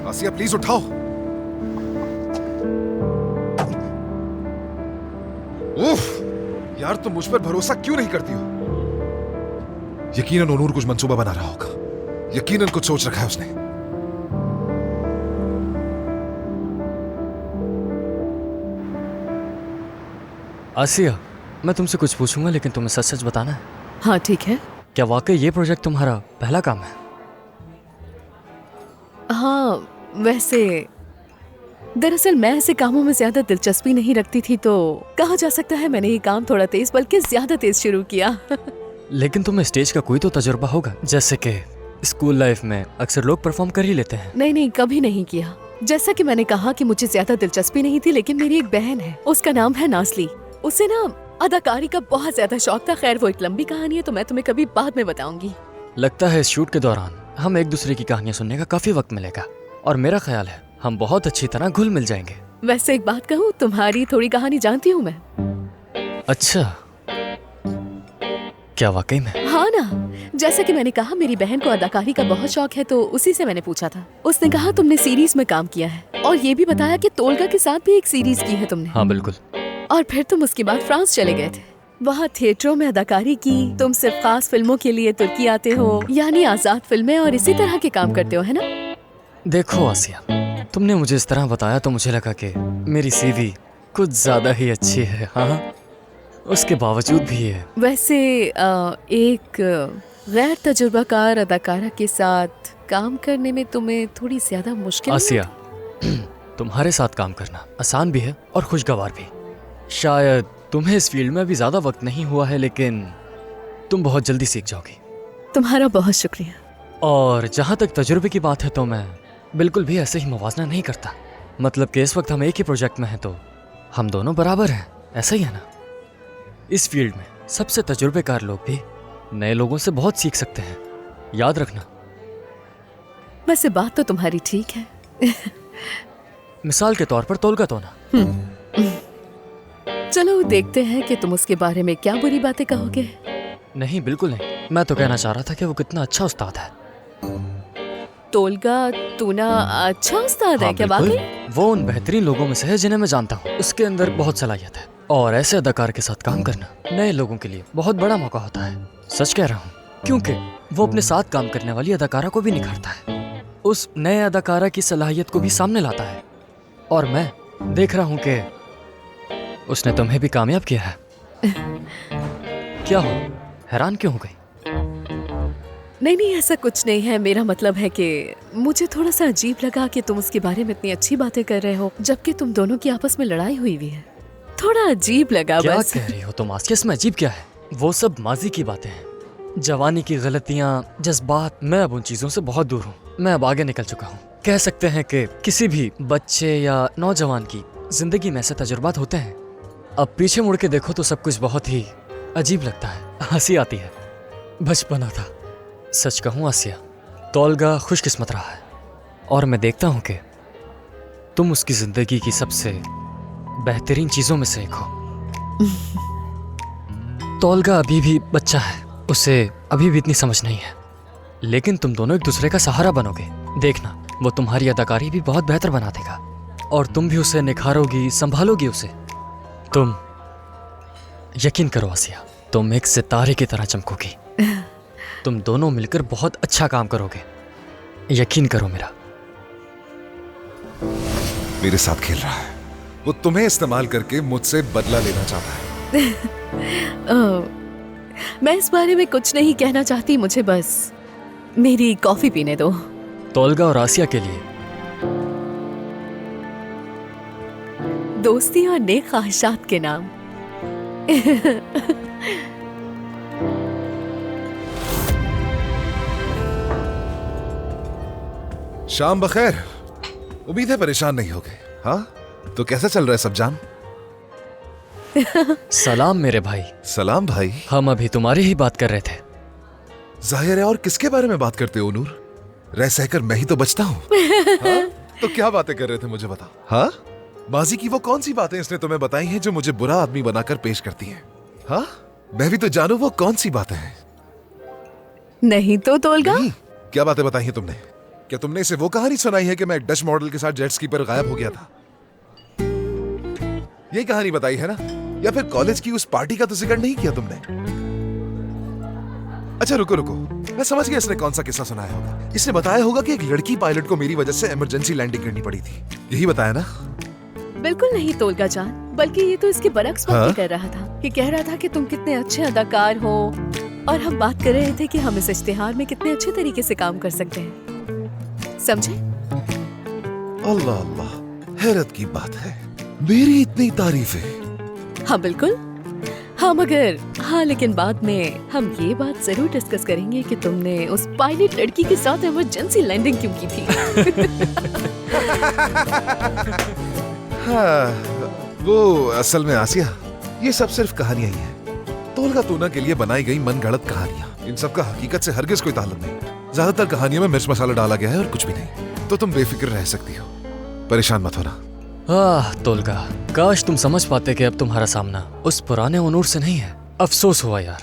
आसिया please उठाओ। उफ, यार तुम मुझ पर भरोसा क्यों नहीं करती हो? यकीनन ओनूर कुछ मंसूबा बना रहा होगा, यकीनन कुछ सोच रखा है उसने। आसिया, मैं तुमसे कुछ पूछूंगा लेकिन तुम्हें सच सच बताना है। हाँ ठीक है। क्या वाकई ये प्रोजेक्ट तुम्हारा पहला काम है? हाँ वैसे दरअसल मैं ऐसे कामों में ज्यादा दिलचस्पी नहीं रखती थी, तो कहा जा सकता है मैंने ये काम थोड़ा तेज बल्कि ज्यादा तेज शुरू किया। लेकिन तुम्हें स्टेज का कोई तो तजुर्बा होगा, जैसे कि स्कूल लाइफ में अक्सर लोग परफॉर्म कर ही लेते हैं। नहीं, कभी नहीं किया। जैसा कि मैंने कहा कि मुझे ज्यादा दिलचस्पी नहीं थी, लेकिन मेरी एक बहन है, उसका नाम है नासली। उसे ना अदाकारी का बहुत ज्यादा शौक था। खैर वो एक लंबी कहानी है, तो मैं तुम्हें कभी बाद में बताऊंगी। लगता है इस शूट के दौरान हम एक दूसरे की कहानियां सुनने का काफी वक्त मिलेगा, और मेरा ख्याल है हम बहुत अच्छी तरह घुल मिल जाएंगे। वैसे एक बात कहूँ, तुम्हारी थोड़ी कहानी जानती हूँ मैं। अच्छा, क्या वाकई में? हाँ ना, जैसा कि मैंने कहा मेरी बहन को अदाकारी का बहुत शौक है, तो उसी से मैंने पूछा था। उसने कहा तुमने सीरीज में काम किया है, और ये भी बताया कि तोलगा के साथ भी एक सीरीज की है तुमने। हाँ बिल्कुल। और फिर तुम उसके बाद फ्रांस चले गए थे, वहाँ थिएटरों में अदाकारी की। तुम सिर्फ खास फिल्मों के लिए तुर्की आते हो, यानी आजाद फिल्में और इसी तरह के काम करते हो, है ना? देखो आसिया, तुमने मुझे इस तरह बताया तो मुझे लगा कि मेरी सीवी कुछ ज्यादा ही अच्छी है। हाँ, उसके बावजूद भी है। वैसे एक गैर तजुर्बाकार अदाकारा के साथ काम करने में तुम्हें थोड़ी ज्यादा मुश्किल आसिया, तुम्हारे साथ काम करना आसान भी है और खुशगवार भी। शायद तुम्हें इस फील्ड में अभी ज्यादा वक्त नहीं हुआ है, लेकिन तुम बहुत जल्दी सीख जाओगी। तुम्हारा बहुत शुक्रिया। और जहाँ तक तजुर्बे की बात है तो मैं बिल्कुल भी ऐसे ही मुवाजना नहीं करता। मतलब कि इस वक्त हम एक ही प्रोजेक्ट में हैं, तो हम दोनों बराबर हैं, ऐसा ही है ना? इस फील्ड में सबसे तजुर्बेकार लोग भी नए लोगों से बहुत सीख सकते हैं, याद रखना। वैसे बात तो तुम्हारी ठीक है। मिसाल के तौर पर तोलगा तो ना। चलो देखते हैं कि तुम उसके बारे में क्या बुरी बातें कहोगे। नहीं, बिल्कुल नहीं। मैं तो कहना चाह रहा था कि वो कितना अच्छा उस्ताद है। तोलगा तूना अच्छा उस्ताद है हाँ, क्या बिल्कुल। वाकई? वो उन बेहतरीन लोगों में से है जिन्हें मैं जानता हूँ। उसके अंदर बहुत सलाहियत है, और ऐसे अदाकार के साथ काम करना नए लोगों के लिए बहुत बड़ा मौका होता है। सच कह रहा हूँ, क्योंकि वो अपने साथ काम करने वाली अदाकारा को भी निखारता है, उस नए अदाकारा की सलाहियत को भी सामने लाता है। और मैं देख रहा हूँ कि उसने तुम्हें भी कामयाब किया है। क्या हो, हैरान क्यों हो गई? नहीं, ऐसा कुछ नहीं है। मेरा मतलब है कि मुझे थोड़ा सा अजीब लगा कि तुम उसके बारे में इतनी अच्छी बातें कर रहे हो, जबकि तुम दोनों की आपस में लड़ाई हुई भी है। थोड़ा अजीब लगा क्या बस। कह रही हो तुम आसिया? इसमें अजीब क्या है? वो सब माजी की बातें हैं, जवानी की गलतियां, जज्बात। मैं अब उन चीजों से बहुत दूर हूँ। मैं अब आगे निकल चुका हूँ। कह सकते हैं कि किसी भी बच्चे या नौजवान की जिंदगी में ऐसे तजुर्बात होते हैं। अब पीछे मुड़ के देखो तो सब कुछ बहुत ही अजीब लगता है, हंसी आती है। बचपना था। सच कहूँ आसिया, तोलगा खुशकिस्मत रहा है, और मैं देखता हूँ कि तुम उसकी जिंदगी की सबसे बेहतरीन चीजों में से एक हो। तोलगा अभी भी बच्चा है, उसे अभी भी इतनी समझ नहीं है, लेकिन तुम दोनों एक दूसरे का सहारा बनोगे। देखना, वो तुम्हारी अदाकारी भी बहुत बेहतर बना देगा, और तुम भी उसे निखारोगी, संभालोगी उसे। तुम यकीन करो आसिया, तुम एक सितारे की तरह चमकोगी। तुम दोनों मिलकर बहुत अच्छा काम करोगे, यकीन करो मेरा। मेरे साथ खेल रहा है, वो तुम्हें इस्तेमाल करके मुझसे बदला लेना चाहता है। मैं इस बारे में कुछ नहीं कहना चाहती, मुझे बस मेरी कॉफी पीने दो। तोलगा और आसिया के लिए दोस्ती और नेक ख्वाहिशात के नाम। शाम बखैर। उम्मीद है परेशान नहीं हो गए। हाँ, तो कैसा चल रहा है सब जान? सलाम मेरे भाई। सलाम भाई। हम अभी तुम्हारी ही बात कर रहे थे। जाहिर है, और किसके बारे में बात करते हो नूर? रह सहकर मैं ही तो बचता हूँ। हाँ? तो क्या बातें कर रहे थे मुझे बताओ। हाँ, माजी की वो कौन सी बातें इसने तुम्हें बताई हैं जो मुझे बुरा आदमी बनाकर पेश करती हैं? हाँ, मैं भी तो जानू वो कौन सी बातें हैं। नहीं तो तोलगा। नहीं, क्या बातें बताई हैं तुमने? क्या तुमने इसे वो कहानी सुनाई है कि मैं एक डच मॉडल के साथ जेट स्की पर गायब हो गया था? यही कहानी बताई है ना? या फिर कॉलेज की उस पार्टी का तो जिक्र नहीं किया तुमने? अच्छा रुको रुको, मैं समझ गया इसने कौन सा किस्सा सुनाया होगा। इसने बताया होगा कि एक लड़की पायलट को मेरी वजह से इमरजेंसी लैंडिंग करनी पड़ी थी। यही बताया ना? बिल्कुल नहीं तोलगा जान, बल्कि ये तो इसके बरक्स बातें कर रहा था कि कह रहा था कि तुम कितने अच्छे अदाकार हो, और हम बात कर रहे थे कि हम इस इश्तिहार में कितने अच्छे तरीके से काम कर सकते हैं। समझे? अल्लाह अल्लाह, हैरत की बात है, मेरी इतनी तारीफें। हाँ बिल्कुल, हाँ मगर हाँ लेकिन बाद में हम ये बात जरूर डिस्कस करेंगे कि तुमने उस पायलट लड़की के साथ इमरजेंसी लैंडिंग क्यों की थी। हाँ, वो असल में आसिया, ये सब सिर्फ कहानियां ही हैं। तोलगा तूना के लिए बनाई गई मनगढ़ंत कहानियां। इन सब का हकीकत से हरगिज कोई ताल्लुक नहीं। ज्यादातर कहानियों में मिर्च मसाला डाला गया है और कुछ भी नहीं। तो तुम बेफिक्र रह सकती हो, परेशान मत होना। तोलगा, काश तुम समझ पाते कि अब तुम्हारा सामना उस पुराने ओनूर से नहीं है। अफसोस हुआ यार।